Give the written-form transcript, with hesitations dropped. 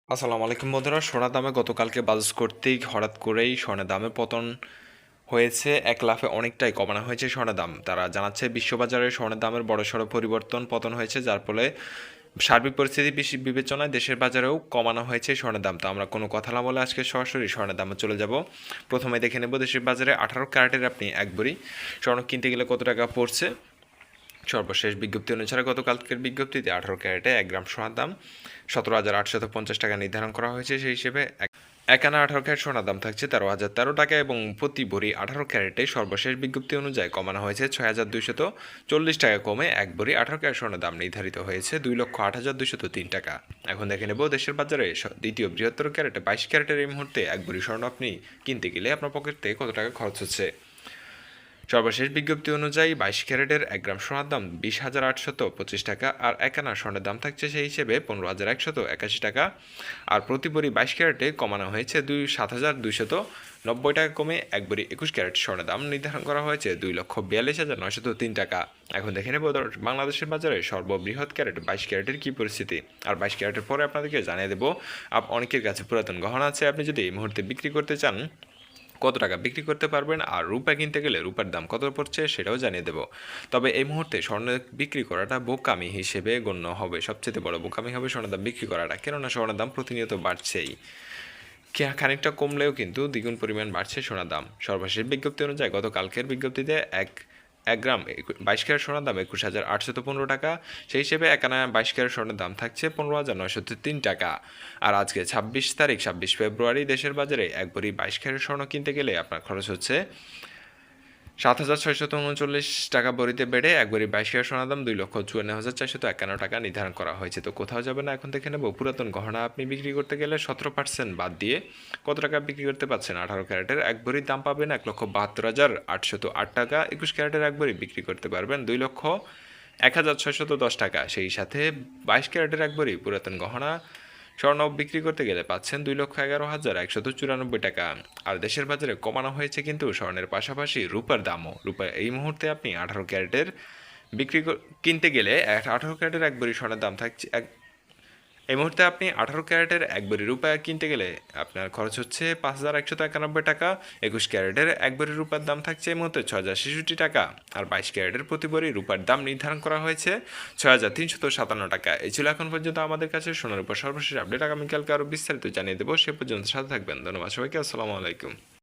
আসসালামু আলাইকুম বন্ধুরা, সোনার দামে গতকালকে বাজাজ কর্তৃক হঠাৎ করেই স্বর্ণের দামে পতন হয়েছে। এক লাফে অনেকটাই কমানো হয়েছে স্বর্ণের দাম। তারা জানাচ্ছে বিশ্ববাজারে স্বর্ণের দামের বড়সড় পতন হয়েছে, যার ফলে সার্বিক পরিস্থিতি বিবেচনায় দেশের বাজারেও কমানো হয়েছে স্বর্ণের দাম। তো আমরা কোনো কথা না বলে আজকে সরাসরি স্বর্ণের দামে চলে যাব। প্রথমে দেখে নেব দেশের বাজারে 18 ক্যারেটের আপনি এক ভরি স্বর্ণ কিনতে গেলে কত টাকা পড়ছে। সর্বশেষ বিজ্ঞপ্তি অনুসারে গতকালকের বিজ্ঞপ্তিতে 18 ক্যারেটে 1 গ্রাম সোনার দাম 17,850 টাকা নির্ধারণ করা হয়েছে। সেই হিসেবে এক আনা 18 ক্যারেট সোনার দাম থাকছে 13,013 টাকা এবং প্রতি ভরি 18 ক্যারেটে সর্বশেষ বিজ্ঞপ্তি অনুযায়ী কমানো হয়েছে 6,240 টাকা, কমে এক ভরি 18 ক্যারেট সোনার দাম নির্ধারিত হয়েছে 2,08,203 টাকা। এখন দেখে নেব দেশের বাজারে দ্বিতীয় বৃহত্তর ক্যারেটে 22 ক্যারেটের এই মুহূর্তে এক ভরি স্বর্ণ আপনি কিনতে গেলে আপনার পকেট থেকে কত টাকা খরচ হচ্ছে। সর্বশেষ বিজ্ঞপ্তি অনুযায়ী 22 ক্যারেটের 1 গ্রাম সোনার দাম 20,825 টাকা, আর এক আনা স্বর্ণের দাম থাকছে সেই হিসেবে 15,181 টাকা। আর প্রতি ভরি 22 ক্যারেটে কমানো হয়েছে 7,290 টাকা, কমে এক ভরি 21 ক্যারেট স্বর্ণের দাম নির্ধারণ করা হয়েছে 2,42,903 টাকা। এখন দেখে নেব বাংলাদেশের বাজারে সর্ববৃহৎ ক্যারেট 22 ক্যারেটের কী পরিস্থিতি। আর 22 ক্যারেটের পরে আপনাদেরকে জানিয়ে দেবো অনেকের কাছে পুরাতন গহনা আছে, আপনি যদি এই মুহূর্তে বিক্রি করতে চান কত টাকা বিক্রি করতে পারবেন, আর রূপা কিনতে গেলে রূপার দাম কত পড়ছে সেটাও জানিয়ে দেব। তবে এই মুহূর্তে স্বর্ণ বিক্রি করাটা বোকামি হিসেবে গণ্য হবে, সবচেয়ে বড় বোকামি হবে স্বর্ণের দাম বিক্রি করাটা, কেননা স্বর্ণের দাম প্রতিনিয়ত বাড়ছেই। খানিকটা কমলেও কিন্তু দ্বিগুণ পরিমাণ বাড়ছে সোনার দাম। সর্বশেষ বিজ্ঞপ্তি অনুযায়ী গতকালকের বিজ্ঞপ্তিতে এক গ্রাম 22 ক্যারেট সোনার দাম 21,815 টাকা। সেই হিসেবে এক আনা 22 ক্যারেট স্বর্ণের দাম থাকছে 15,903 টাকা। আর আজকে 26 ফেব্রুয়ারি দেশের বাজারে এক ভরি 22 ক্যারেট স্বর্ণ কিনতে গেলে আপনার খরচ হচ্ছে 7,639 টাকা ভরিতে বেড়ে এক ভরি 22 ক্যারেট সোনার দাম 2,54,451 টাকা নির্ধারণ করা হয়েছে। তো কোথাও যাবে না, এখন দেখে নেব পুরাতন গহনা আপনি বিক্রি করতে গেলে 17% বাদ দিয়ে কত টাকা বিক্রি করতে পারছেন। 18 ক্যারেটের এক ভরির দাম পাবেন 1,72,808 টাকা। 21 ক্যারেটের এক ভরি বিক্রি করতে পারবেন 2,01,610 টাকা। সেই সাথে 22 ক্যারেটের এক ভরি পুরাতন গহনা স্বর্ণ বিক্রি করতে গেলে পাচ্ছেন 2,11,194 টাকা। আর দেশের বাজারে কমানো হয়েছে কিন্তু স্বর্ণের পাশাপাশি রূপার দামও। রূপা এই মুহূর্তে আপনি 18 ক্যারেটের কিনতে গেলে 18 ক্যারেটের এক ভরি স্বর্ণের দাম থাকছে এই মুহূর্তে আপনি 18 ক্যারেটের এক ভরি রূপা কিনতে গেলে আপনার খরচ হচ্ছে 5,191 টাকা। 21 ক্যারেটের এক ভরি রূপার দাম থাকছে এই মুহূর্তে 6,066 টাকা। আর 22 ক্যারেটের প্রতি ভরি রূপার দাম নির্ধারণ করা হয়েছে 6,357 টাকা। এই ছিল এখন পর্যন্ত আমাদের কাছে সোনার উপর সর্বশেষ আপডেট। আগামীকালকে আরও বিস্তারিত জানিয়ে দেবো। সে পর্যন্ত সাথে থাকবেন। ধন্যবাদ সবাইকে। আসসালামু আলাইকুম।